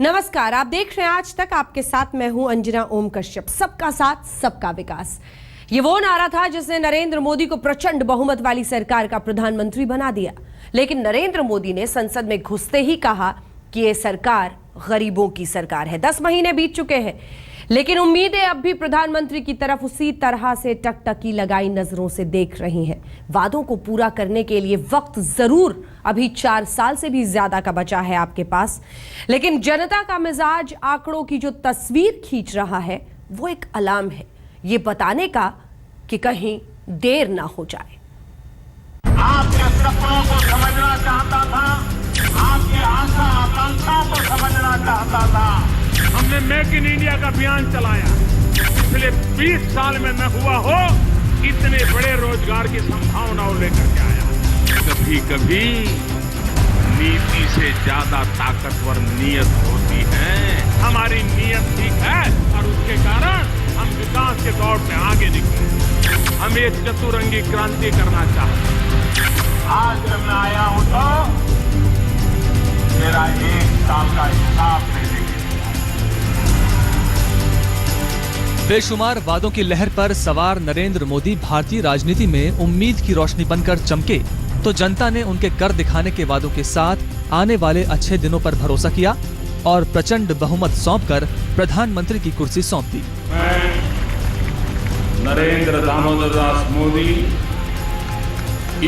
नमस्कार, आप देख रहे हैं आज तक। आपके साथ मैं हूं अंजना ओम कश्यप। सबका साथ सबका विकास, ये वो नारा था जिसने नरेंद्र मोदी को प्रचंड बहुमत वाली सरकार का प्रधानमंत्री बना दिया। लेकिन नरेंद्र मोदी ने संसद में घुसते ही कहा कि ये सरकार गरीबों की सरकार है। 10 महीने बीत चुके हैं, लेकिन उम्मीदें अब भी प्रधानमंत्री की तरफ उसी तरह से टकटकी लगाई नजरों से देख रही हैं। वादों को पूरा करने के लिए वक्त जरूर अभी 4 साल से भी ज्यादा का बचा है आपके पास, लेकिन जनता का मिजाज आंकड़ों की जो तस्वीर खींच रहा है वो एक अलार्म है, ये बताने का कि कहीं देर ना हो जाए। आपके सपनों को समझना चाहता था, आपकी आशा आकांक्षाओं को समझना चाहता था। हमने मेक इन इंडिया का अभियान चलाया। पिछले 20 साल में न हुआ हो इतने बड़े रोजगार की संभावनाओं लेकर के आया। कभी कभी नीति से ज्यादा ताकतवर नीयत होती है। हमारी नीयत ठीक है और उसके कारण हम विकास के दौर में आगे निकले। हम एक चतुरंगी क्रांति करना चाहते हैं। आज जब मैं आया हूं तो मेरा 1 साल का हिसाब लेने के लिए। बेशुमार वादों की लहर पर सवार नरेंद्र मोदी भारतीय राजनीति में उम्मीद की रोशनी बनकर चमके तो जनता ने उनके कर दिखाने के वादों के साथ आने वाले अच्छे दिनों पर भरोसा किया और प्रचंड बहुमत सौंपकर प्रधानमंत्री की कुर्सी सौंप दी। मैं नरेंद्र दामोदर दास मोदी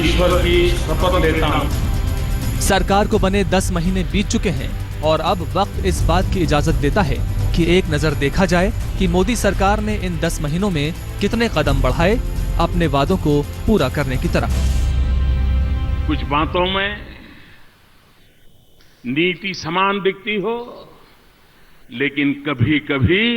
ईश्वर की शपथ लेता हूं। सरकार को बने 10 महीने बीत चुके हैं और अब वक्त इस बात की इजाजत देता है कि एक नजर देखा जाए कि मोदी सरकार ने इन 10 महीनों में कितने कदम बढ़ाए अपने वादों को पूरा करने की तरफ। कुछ बातों में नीति समान दिखती हो, लेकिन कभी कभी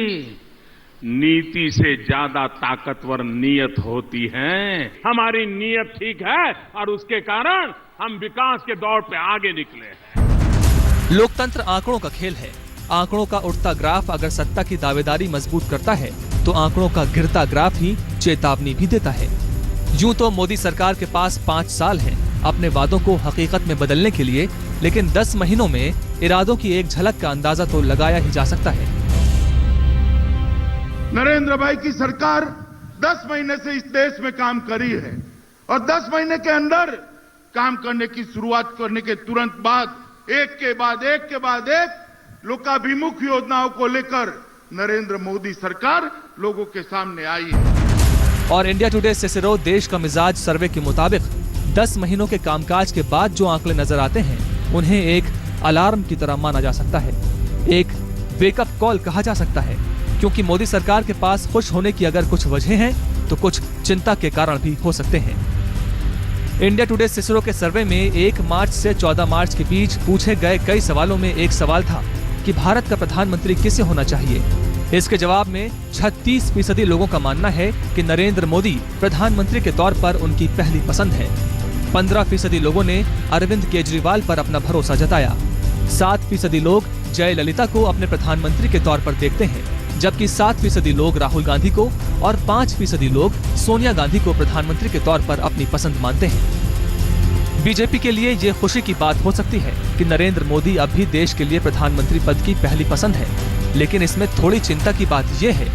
नीति से ज्यादा ताकतवर नीयत होती है। हमारी नीयत ठीक है और उसके कारण हम विकास के दौर पे आगे निकले हैं। लोकतंत्र आंकड़ों का खेल है। आंकड़ों का उठता ग्राफ अगर सत्ता की दावेदारी मजबूत करता है तो आंकड़ों का गिरता ग्राफ ही चेतावनी भी देता है। यूं तो मोदी सरकार के पास 5 साल हैं अपने वादों को हकीकत में बदलने के लिए, लेकिन 10 महीनों में इरादों की एक झलक का अंदाजा तो लगाया ही जा सकता है। नरेंद्र भाई की सरकार 10 महीने से इस देश में काम करी है और 10 महीने के अंदर काम करने की शुरुआत करने के तुरंत बाद एक के बाद एक लोकाभिमुख योजनाओं को लेकर नरेंद्र मोदी सरकार लोगों के सामने आई है। और इंडिया टुडे सिसिरो देश का मिजाज सर्वे के मुताबिक 10 महीनों के कामकाज के बाद जो आंकड़े नजर आते हैं उन्हें एक अलार्म की तरह माना जा सकता है, एक वेकअप कॉल कहा जा सकता है, क्योंकि मोदी सरकार के पास खुश होने की अगर कुछ वजह हैं तो कुछ चिंता के कारण भी हो सकते हैं। इंडिया टुडे सिसिरो के सर्वे में 1 मार्च से 14 मार्च के बीच पूछे गए कई सवालों में एक सवाल था कि भारत का प्रधानमंत्री किसे होना चाहिए। इसके जवाब में 36% लोगों का मानना है कि नरेंद्र मोदी प्रधानमंत्री के तौर पर उनकी पहली पसंद है। 15% लोगों ने अरविंद केजरीवाल पर अपना भरोसा जताया। 7% लोग जयललिता को अपने प्रधानमंत्री के तौर पर देखते हैं, जबकि 7% लोग राहुल गांधी को और 5% लोग सोनिया गांधी को प्रधानमंत्री के तौर पर अपनी पसंद मानते हैं। बीजेपी के लिए ये खुशी की बात हो सकती है कि नरेंद्र मोदी अब भी देश के लिए प्रधानमंत्री पद की पहली पसंद है, लेकिन इसमें थोड़ी चिंता की बात यह है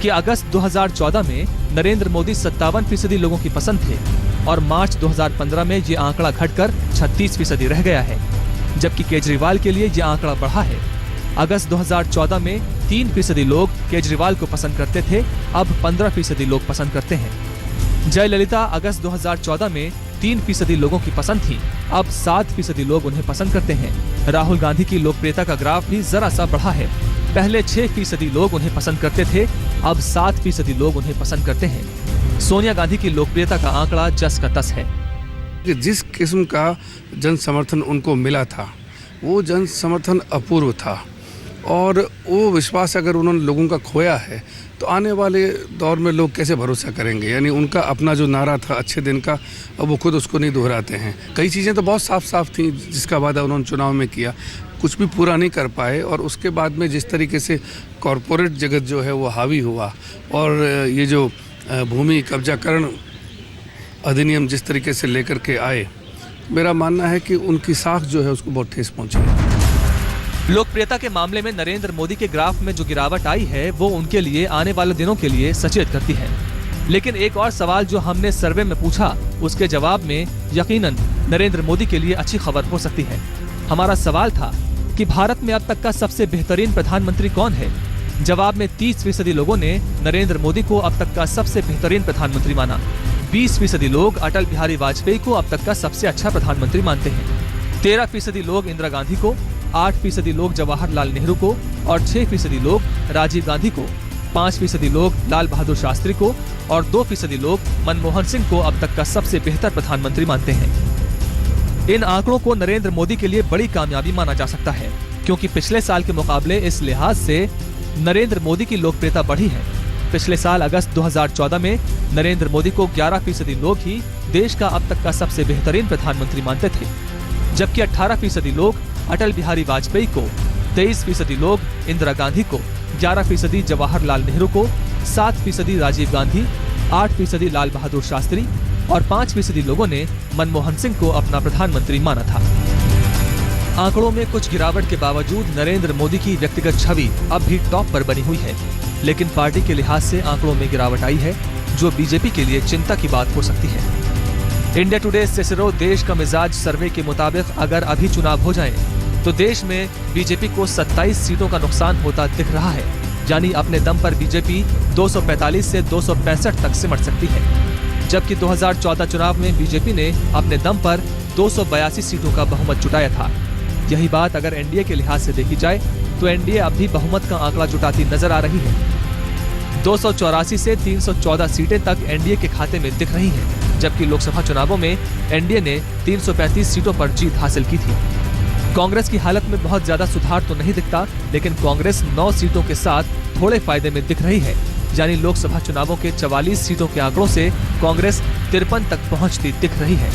कि अगस्त 2014 में नरेंद्र मोदी 57% लोगों की पसंद थे और मार्च 2015 में ये आंकड़ा घटकर 36% रह गया है, जबकि केजरीवाल के लिए ये आंकड़ा बढ़ा है। अगस्त 2014 में 3% लोग केजरीवाल को पसंद करते थे, अब 15% लोग पसंद करते हैं। जयललिता अगस्त 2014 में 3% लोगों की पसंद थी, अब 7% लोग उन्हें पसंद करते हैं। राहुल गांधी की लोकप्रियता का ग्राफ भी जरा सा बढ़ा है। पहले 6% लोग उन्हें पसंद करते थे, अब 7% लोग उन्हें पसंद करते हैं। सोनिया गांधी की लोकप्रियता का आंकड़ा जस का तस है। जिस किस्म का जन समर्थन उनको मिला था वो जन समर्थन अपूर्व था और वो विश्वास अगर उन्होंने लोगों का खोया है तो आने वाले दौर में लोग कैसे भरोसा करेंगे। यानी उनका अपना जो नारा था अच्छे दिन का, अब वो खुद उसको नहीं दोहराते हैं। कई चीज़ें तो बहुत साफ साफ थी जिसका वादा उन्होंने चुनाव में किया, कुछ भी पूरा नहीं कर पाए और उसके बाद में जिस तरीके से कॉरपोरेट जगत जो है वो हावी हुआ और ये जो भूमि कब्जाकरण अधिनियम जिस तरीके से लेकर के आए, मेरा मानना है कि उनकी साख जो है उसको बहुत ठेस पहुंची है। लोकप्रियता के मामले में नरेंद्र मोदी के ग्राफ में जो गिरावट आई है वो उनके लिए आने वाले दिनों के लिए सचेत करती है। लेकिन एक और सवाल जो हमने सर्वे में पूछा उसके जवाब में यकीनन नरेंद्र मोदी के लिए अच्छी खबर हो सकती है। हमारा सवाल था कि भारत में अब तक का सबसे बेहतरीन प्रधानमंत्री कौन है। जवाब में 30% लोगों ने नरेंद्र मोदी को अब तक का सबसे बेहतरीन प्रधानमंत्री माना। 20% लोग अटल बिहारी वाजपेयी को अब तक का सबसे अच्छा प्रधानमंत्री मानते हैं। 13% लोग इंदिरा गांधी को, 8% लोग जवाहरलाल नेहरू को और 6% लोग राजीव गांधी को, 5% लोग लाल बहादुर शास्त्री को और 2% लोग मनमोहन सिंह को अब तक का सबसे बेहतर प्रधानमंत्री मानते हैं। इन आंकड़ों को नरेंद्र मोदी के लिए बड़ी कामयाबी माना जा सकता है, क्योंकि पिछले साल के मुकाबले इस लिहाज से नरेंद्र मोदी की लोकप्रियता बढ़ी है। पिछले साल अगस्त 2014 में नरेंद्र मोदी को 11% लोग ही देश का अब तक का सबसे बेहतरीन प्रधानमंत्री मानते थे, जबकि 18% लोग अटल बिहारी वाजपेयी को, 23% लोग इंदिरा गांधी को, 11% जवाहरलाल नेहरू को, 7% राजीव गांधी, 8% लाल बहादुर शास्त्री और 5% लोगों ने मनमोहन सिंह को अपना प्रधानमंत्री माना था। आंकड़ों में कुछ गिरावट के बावजूद नरेंद्र मोदी की व्यक्तिगत छवि अब भी टॉप पर बनी हुई है, लेकिन पार्टी के लिहाज से आंकड़ों में गिरावट आई है, जो बीजेपी के लिए चिंता की बात हो सकती है। इंडिया टुडे सिसरो देश का मिजाज सर्वे के मुताबिक अगर अभी चुनाव हो जाएं, तो देश में बीजेपी को 27 सीटों का नुकसान होता दिख रहा है। यानी अपने दम पर बीजेपी 245 से 265 तक सिमट सकती है, जबकि 2014 चुनाव में बीजेपी ने अपने दम पर 282 सीटों का बहुमत जुटाया था। यही बात अगर एनडीए के लिहाज से देखी जाए तो एनडीए अब भी बहुमत का आंकड़ा जुटाती नजर आ रही है। 284 से 314 सीटें तक एनडीए के खाते में दिख रही हैं, जबकि लोकसभा चुनावों में एनडीए ने 335 सीटों पर जीत हासिल की थी। कांग्रेस की हालत में बहुत ज्यादा सुधार तो नहीं दिखता, लेकिन कांग्रेस 9 सीटों के साथ थोड़े फायदे में दिख रही है। यानी लोकसभा चुनावों के 44 सीटों के आंकड़ों से कांग्रेस 53 तक पहुंचती दिख रही है।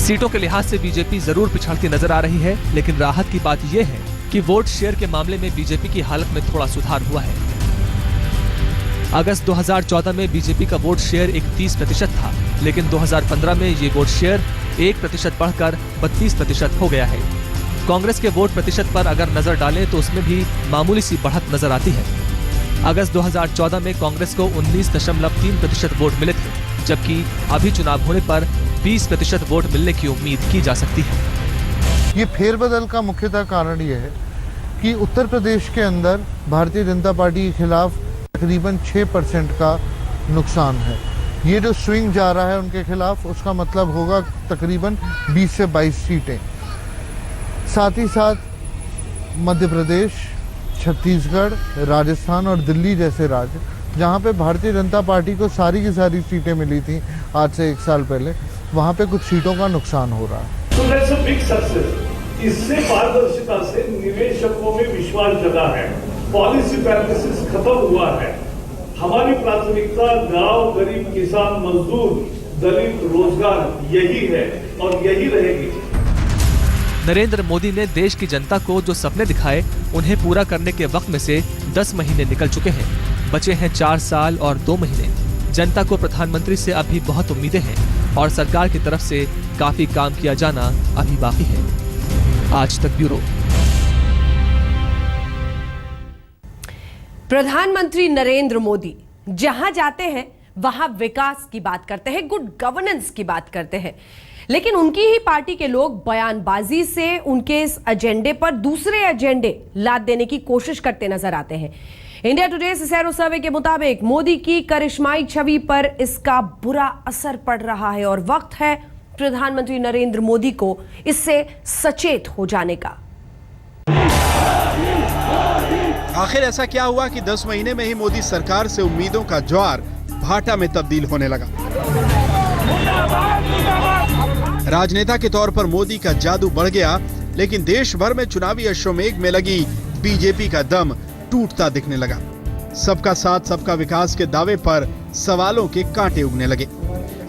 सीटों के लिहाज से बीजेपी जरूर पिछड़ती नजर आ रही है, लेकिन राहत की बात यह है कि वोट शेयर के मामले में बीजेपी की हालत में थोड़ा सुधार हुआ है। अगस्त 2014 में बीजेपी का वोट शेयर 31% था, लेकिन 2015 में ये वोट शेयर 1% बढ़कर 32% हो गया है। कांग्रेस के वोट प्रतिशत पर अगर नजर डालें तो उसमें भी मामूली सी बढ़त नजर आती है। अगस्त 2014 में कांग्रेस को 19.3% वोट मिले थे, जबकि अभी चुनाव होने पर 20% वोट मिलने की उम्मीद की जा सकती है। ये फेरबदल का मुख्यतः कारण ये है कि उत्तर प्रदेश के अंदर भारतीय जनता पार्टी के खिलाफ तकरीबन 6% का नुकसान है। ये जो स्विंग जा रहा है उनके खिलाफ, उसका मतलब होगा तकरीबन 20 से 22 सीटें। साथ ही साथ मध्य प्रदेश, छत्तीसगढ़, राजस्थान और दिल्ली जैसे राज्य, जहाँ पे भारतीय जनता पार्टी को सारी की सारी सीटें मिली थी आज से 1 साल पहले, वहाँ पे कुछ सीटों का नुकसान हो रहा है। So that's a big success. इससे पारदर्शिता से निवेशकों में विश्वास जगा है, पॉलिसी पैरालिसिस खत्म हुआ है। हमारी प्राथमिकता गांव, गरीब, किसान, मजदूर, दलित, रोजगार यही है और यही रहेगी। नरेंद्र मोदी ने देश की जनता को जो सपने दिखाए उन्हें पूरा करने के वक्त में से 10 महीने निकल चुके हैं। बचे हैं 4 साल और 2 महीने। जनता को प्रधानमंत्री से अभी बहुत उम्मीदें हैं और सरकार की तरफ से काफी काम किया जाना अभी बाकी है। आज तक ब्यूरो। प्रधानमंत्री नरेंद्र मोदी जहां जाते हैं वहां विकास की बात करते हैं, गुड गवर्नेंस की बात करते हैं, लेकिन उनकी ही पार्टी के लोग बयानबाजी से उनके इस एजेंडे पर दूसरे एजेंडे लाद देने की कोशिश करते नजर आते हैं। इंडिया टुडे सिसरो सर्वे के मुताबिक मोदी की करिश्माई छवि पर इसका बुरा असर पड़ रहा है और वक्त है प्रधानमंत्री नरेंद्र मोदी को इससे सचेत हो जाने का। आखिर ऐसा क्या हुआ कि 10 महीने में ही मोदी सरकार से उम्मीदों का ज्वार भाटा में तब्दील होने लगा। राजनेता के तौर पर मोदी का जादू बढ़ गया, लेकिन देश भर में चुनावी अश्वमेघ में लगी बीजेपी का दम टूटता दिखने लगा। सबका साथ सबका विकास के दावे पर सवालों के कांटे उगने लगे।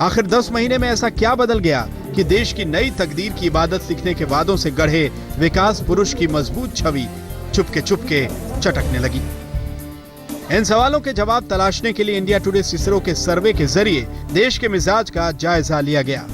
आखिर 10 महीने में ऐसा क्या बदल गया कि देश की नई तकदीर की इबादत सीखने के वादों से गढ़े विकास पुरुष की मजबूत छवि चुपके चुपके चटकने लगी। इन सवालों के जवाब तलाशने के लिए इंडिया टुडे सिसरो के सर्वे के जरिए देश के मिजाज का जायजा लिया गया।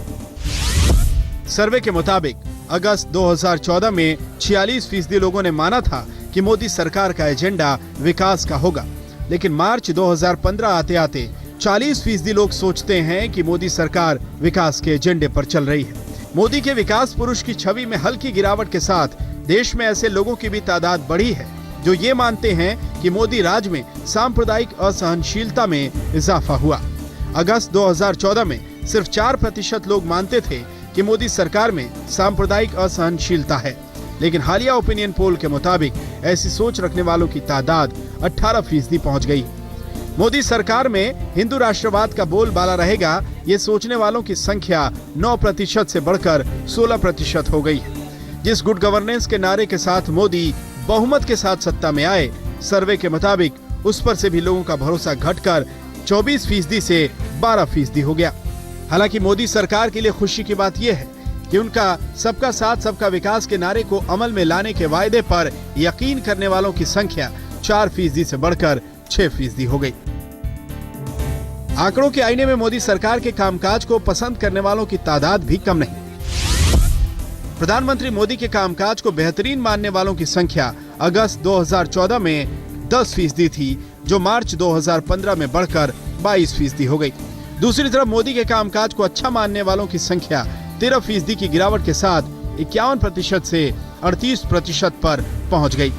सर्वे के मुताबिक अगस्त 2014 में 46% लोगों ने माना था कि मोदी सरकार का एजेंडा विकास का होगा, लेकिन मार्च 2015 आते आते 40% लोग सोचते हैं कि मोदी सरकार विकास के एजेंडे पर चल रही है। मोदी के विकास पुरुष की छवि में हल्की गिरावट के साथ देश में ऐसे लोगों की भी तादाद बढ़ी है जो ये मानते हैं कि मोदी राज में सांप्रदायिक असहनशीलता में इजाफा हुआ। अगस्त 2014 में सिर्फ 4% लोग मानते थे कि मोदी सरकार में सांप्रदायिक असहनशीलता है, लेकिन हालिया ओपिनियन पोल के मुताबिक ऐसी सोच रखने वालों की तादाद 18% पहुंच गई। मोदी सरकार में हिंदू राष्ट्रवाद का बोलबाला रहेगा, ये सोचने वालों की संख्या 9% से बढ़कर 16% हो गई है। जिस गुड गवर्नेंस के नारे के साथ मोदी बहुमत के साथ सत्ता में आए, सर्वे के मुताबिक उस पर से भी लोगों का भरोसा घटकर 24% से 12% हो गया। हालांकि मोदी सरकार के लिए खुशी की बात यह है कि उनका सबका साथ सबका विकास के नारे को अमल में लाने के वायदे पर यकीन करने वालों की संख्या 4% से बढ़कर 6% हो गई। आंकड़ों के आईने में मोदी सरकार के कामकाज को पसंद करने वालों की तादाद भी कम नहीं। प्रधानमंत्री मोदी के कामकाज को बेहतरीन मानने वालों की संख्या अगस्त 2014 में 10% थी, जो मार्च 2015 में बढ़कर 22% हो गई। दूसरी तरफ मोदी के कामकाज को अच्छा मानने वालों की संख्या 13% की गिरावट के साथ 51% से 38% पर पहुंच गई।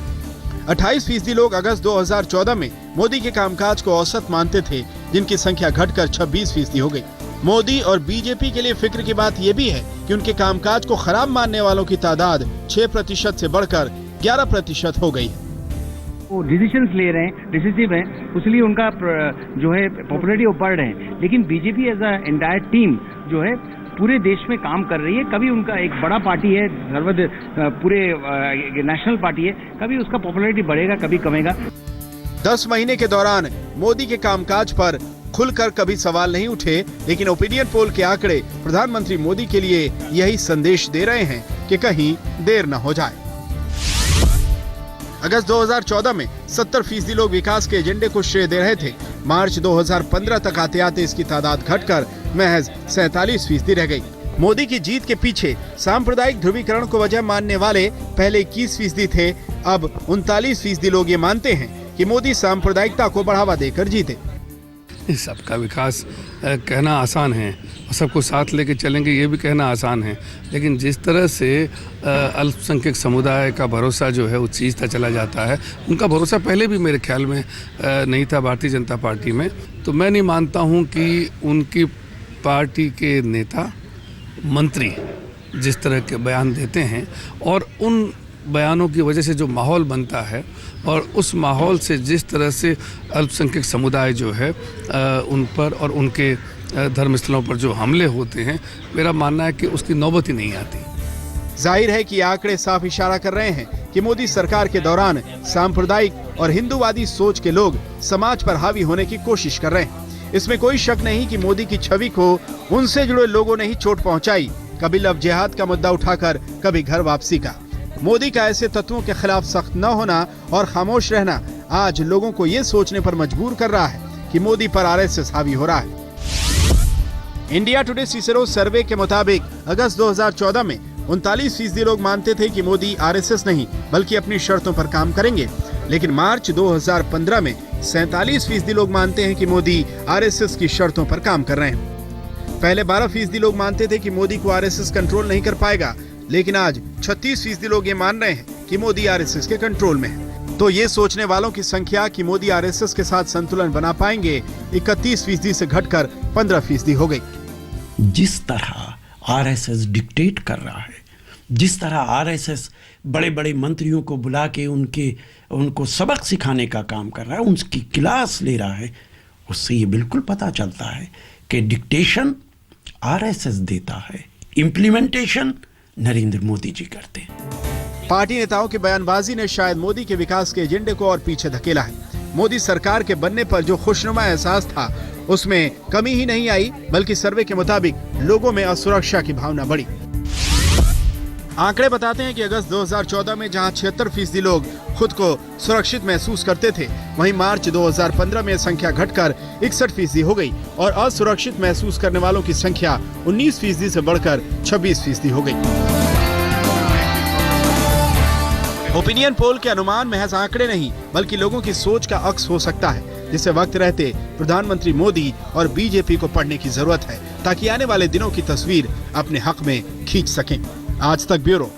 28% लोग अगस्त 2014 में मोदी के कामकाज को औसत मानते थे, जिनकी संख्या घटकर 26% हो गई। मोदी और बीजेपी के लिए फिक्र की बात यह भी है कि उनके कामकाज को खराब मानने वालों की तादाद 6% से बढ़कर 11% हो गई। वो डिसीजंस ले रहे हैं, डिसिसिव हैं, इसलिए उनका जो है पॉपुलैरिटी वो बढ़ रहे हैं। लेकिन BJP as a entire team जो है पूरे देश में काम कर रही है। कभी उनका एक बड़ा पार्टी है, पूरे नेशनल पार्टी है, कभी उसका पॉपुलैरिटी बढ़ेगा, कभी कमेगा। 10 महीने के दौरान मोदी के कामकाज पर खुलकर कभी सवाल नहीं उठे, लेकिन ओपिनियन पोल के आंकड़े प्रधानमंत्री मोदी के लिए यही संदेश दे रहे हैं कि कहीं देर न हो जाए। अगस्त 2014 में 70% लोग विकास के एजेंडे को श्रेय दे रहे थे। मार्च 2015 तक आते आते इसकी तादाद घटकर महज 47% रह गई। मोदी की जीत के पीछे सांप्रदायिक ध्रुवीकरण को वजह मानने वाले पहले 21% थे, अब 39% लोग ये मानते हैं कि मोदी सांप्रदायिकता को बढ़ावा देकर जीते। सबका विकास कहना आसान है और सबको साथ लेके चलेंगे ये भी कहना आसान है, लेकिन जिस तरह से अल्पसंख्यक समुदाय का भरोसा जो है वो चीज़ता चला जाता है, उनका भरोसा पहले भी मेरे ख्याल में नहीं था भारतीय जनता पार्टी में। तो मैं नहीं मानता हूँ कि उनकी पार्टी के नेता मंत्री जिस तरह के बयान देते हैं और उन बयानों की वजह से जो माहौल बनता है और उस माहौल से जिस तरह से अल्पसंख्यक समुदाय जो है उन पर और उनके धर्मस्थलों पर जो हमले होते हैं, मेरा मानना है कि उसकी नौबत ही नहीं आती। जाहिर है कि आंकड़े साफ इशारा कर रहे हैं कि मोदी सरकार के दौरान सांप्रदायिक और हिंदूवादी सोच के लोग समाज पर हावी होने की कोशिश कर रहे हैं। इसमें कोई शक नहीं कि मोदी की छवि को उनसे जुड़े लोगों ने ही चोट पहुंचाई, कभी लव जिहाद का मुद्दा उठाकर, कभी घर वापसी का। मोदी का ऐसे तत्वों के खिलाफ सख्त न होना और खामोश रहना आज लोगों को ये सोचने पर मजबूर कर रहा है कि मोदी पर आरएसएस हावी हो रहा है। इंडिया टुडे सीसेरो सर्वे के मुताबिक अगस्त 2014 में 39% लोग मानते थे कि मोदी आरएसएस नहीं बल्कि अपनी शर्तों पर काम करेंगे, लेकिन मार्च 2015 में 47% लोग मानते हैं कि मोदी आरएसएस की शर्तों पर काम कर रहे हैं। पहले 12% लोग मानते थे कि मोदी को आरएसएस कंट्रोल नहीं कर पाएगा, लेकिन आज 36% लोग ये मान रहे हैं कि मोदी आरएसएस के कंट्रोल में है। तो ये सोचने वालों की संख्या कि मोदी आरएसएस के साथ संतुलन बना पाएंगे 31% से घटकर 15% हो गई। जिस तरह आरएसएस डिक्टेट कर रहा है, जिस तरह आरएसएस बड़े बड़े मंत्रियों को बुला के उनको सबक सिखाने का काम कर रहा है, उनकी क्लास ले रहा है, उससे ये बिल्कुल पता चलता है कि डिक्टेशन आरएसएस देता है, इम्प्लीमेंटेशन नरेंद्र मोदी जी करते हैं। पार्टी नेताओं की बयानबाजी ने शायद मोदी के विकास के एजेंडे को और पीछे धकेला है। मोदी सरकार के बनने पर जो खुशनुमा एहसास था उसमें कमी ही नहीं आई, बल्कि सर्वे के मुताबिक लोगों में असुरक्षा की भावना बढ़ी। आंकड़े बताते हैं कि अगस्त 2014 में जहां 76% लोग खुद को सुरक्षित महसूस करते थे, वहीं मार्च 2015 में संख्या घटकर 61% हो गई और असुरक्षित महसूस करने वालों की संख्या 19% से बढ़कर 26% हो गई। ओपिनियन पोल के अनुमान महज आंकड़े नहीं बल्कि लोगों की सोच का अक्स हो सकता है, जिसे वक्त रहते प्रधानमंत्री मोदी और बीजेपी को पढ़ने की जरूरत है ताकि आने वाले दिनों की तस्वीर अपने हक में खींच सकें। आज तक ब्यूरो।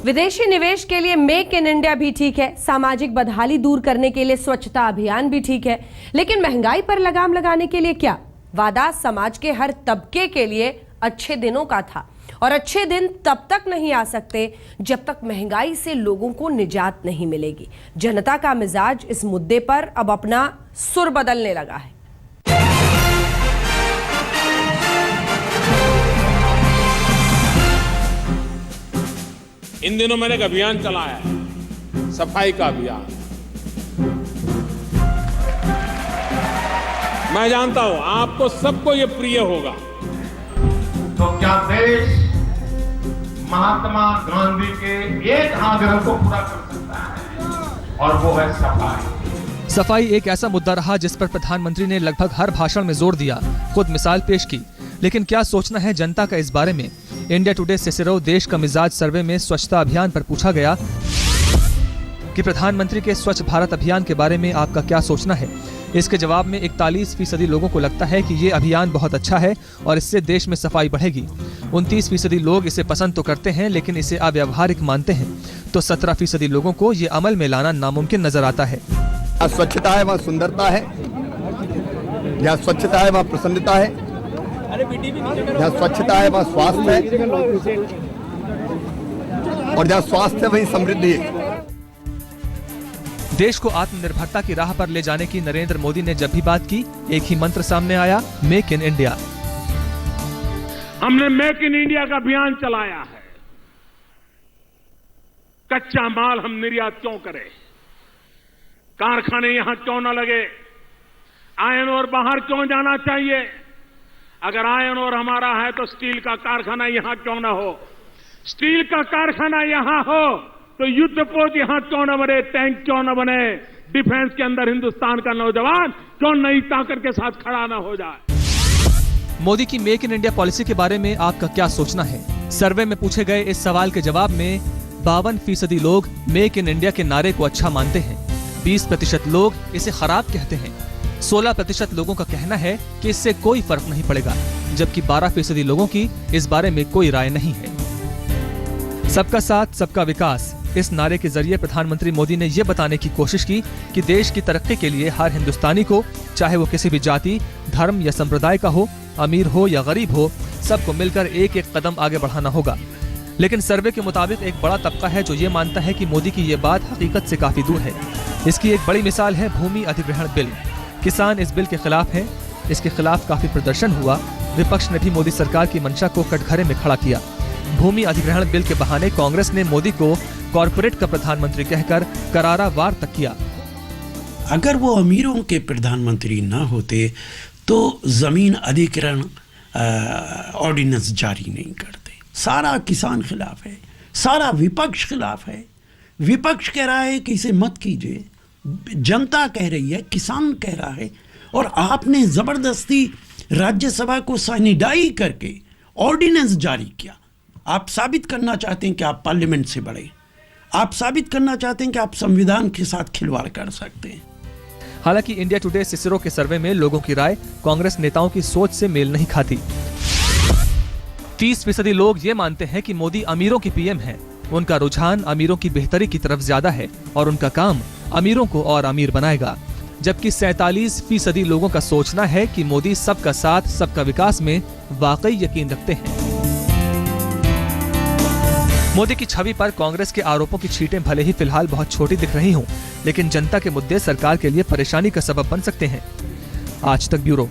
विदेशी निवेश के लिए मेक इन इंडिया भी ठीक है, सामाजिक बदहाली दूर करने के लिए स्वच्छता अभियान भी ठीक है, लेकिन महंगाई पर लगाम लगाने के लिए क्या? वादा समाज के हर तबके के लिए अच्छे दिनों का था, और अच्छे दिन तब तक नहीं आ सकते जब तक महंगाई से लोगों को निजात नहीं मिलेगी। जनता का मिजाज इस मुद्दे पर अब अपना सुर बदलने लगा है। इन दिनों मैंने एक अभियान चलाया है, सफाई का अभियान। मैं जानता हूं आपको सबको ये प्रिय होगा। तो क्या देश महात्मा गांधी के एक आग्रह को पूरा कर सकता है, और वो है सफाई। सफाई एक ऐसा मुद्दा रहा जिस पर प्रधानमंत्री ने लगभग हर भाषण में जोर दिया, खुद मिसाल पेश की। लेकिन क्या सोचना है जनता का इस बारे में? इंडिया टुडे सिसिरो देश का मिजाज सर्वे में स्वच्छता अभियान पर पूछा गया कि प्रधानमंत्री के स्वच्छ भारत अभियान के बारे में आपका क्या सोचना है। इसके जवाब में 41% लोगों को लगता है कि ये अभियान बहुत अच्छा है और इससे देश में सफाई बढ़ेगी। 29% लोग इसे पसंद तो करते हैं लेकिन इसे अव्यावहारिक मानते हैं। तो 17% लोगों को ये अमल में लाना नामुमकिन नजर आता है। स्वच्छता है वहाँ सुंदरता है, जहाँ स्वच्छता है वहाँ प्रसन्नता है, जहाँ स्वच्छता है वहाँ स्वास्थ्य है, और जहाँ स्वास्थ्य है वहीं समृद्धि है। देश को आत्मनिर्भरता की राह पर ले जाने की नरेंद्र मोदी ने जब भी बात की, एक ही मंत्र सामने आया, मेक इन इंडिया। हमने मेक इन इंडिया का अभियान चलाया है। कच्चा माल हम निर्यात क्यों करें? कारखाने यहां क्यों न लगे? आयरन और बाहर क्यों जाना चाहिए? अगर आयरन और हमारा है तो स्टील का कारखाना यहां क्यों ना हो? स्टील का कारखाना यहां हो तो युद्धपोत यहां क्यों न बने? टैंक क्यों न बने? डिफेंस के अंदर हिंदुस्तान का नौजवान क्यों नई ताकत के साथ खड़ा न हो जाए? मोदी की मेक इन इंडिया पॉलिसी के बारे में आपका क्या सोचना है? सर्वे में पूछे गए इस सवाल के जवाब में 52% लोग मेक इन इंडिया के नारे को अच्छा मानते हैं, 20% लोग इसे खराब कहते हैं, 16% लोगों का कहना है कि इससे कोई फर्क नहीं पड़ेगा, जबकि 12% लोगों की इस बारे में कोई राय नहीं है। सबका साथ सबका विकास इस नारे के जरिए प्रधानमंत्री मोदी ने यह बताने की कोशिश की कि देश की तरक्की के लिए हर हिंदुस्तानी को, चाहे वो किसी भी जाति, धर्म या संप्रदाय का हो, अमीर हो या गरीब हो, सबको मिलकर एक एक कदम आगे बढ़ाना होगा। लेकिन सर्वे के मुताबिक एक बड़ा तबका है जो ये मानता है कि मोदी की ये बात हकीकत से काफी दूर है। इसकी एक बड़ी मिसाल है भूमि अधिग्रहण बिल। किसान इस बिल के खिलाफ हैं। इसके खिलाफ काफी प्रदर्शन हुआ। विपक्ष ने भी मोदी सरकार की मंशा को कटघरे में खड़ा किया। भूमि अधिग्रहण बिल के बहाने कांग्रेस ने मोदी को कॉरपोरेट का प्रधानमंत्री कहकर करारा वार तक किया। अगर वो अमीरों के प्रधानमंत्री न होते तो जमीन अधिग्रहण ऑर्डिनेंस जारी नहीं करते। सारा किसान खिलाफ है, सारा विपक्ष खिलाफ है। विपक्ष कह रहा है कि इसे मत कीजिए, जनता कह रही है, किसान कह रहा है, और आपने जबरदस्ती राज्यसभा को साइनिडाई करके ऑर्डिनेंस जारी किया। आप साबित करना चाहते हैं कि आप पार्लियामेंट से बड़े, आप साबित करना चाहते हैं कि आप संविधान के साथ खिलवाड़ कर सकते हैं। हालांकि इंडिया टुडे सिसिरो के सर्वे में लोगों की राय कांग्रेस नेताओं की सोच से मेल नहीं खाती। 30% लोग ये मानते हैं कि मोदी अमीरों की पीएम है। उनका रुझान अमीरों की बेहतरी की तरफ ज्यादा है और उनका काम अमीरों को और अमीर बनाएगा। जबकि 47% लोगों का सोचना है कि मोदी सबका साथ सबका विकास में वाकई यकीन रखते हैं। मोदी की छवि पर कांग्रेस के आरोपों की छींटें भले ही फिलहाल बहुत छोटी दिख रही हों, लेकिन जनता के मुद्दे सरकार के लिए परेशानी का सबब बन सकते हैं। आज तक ब्यूरो।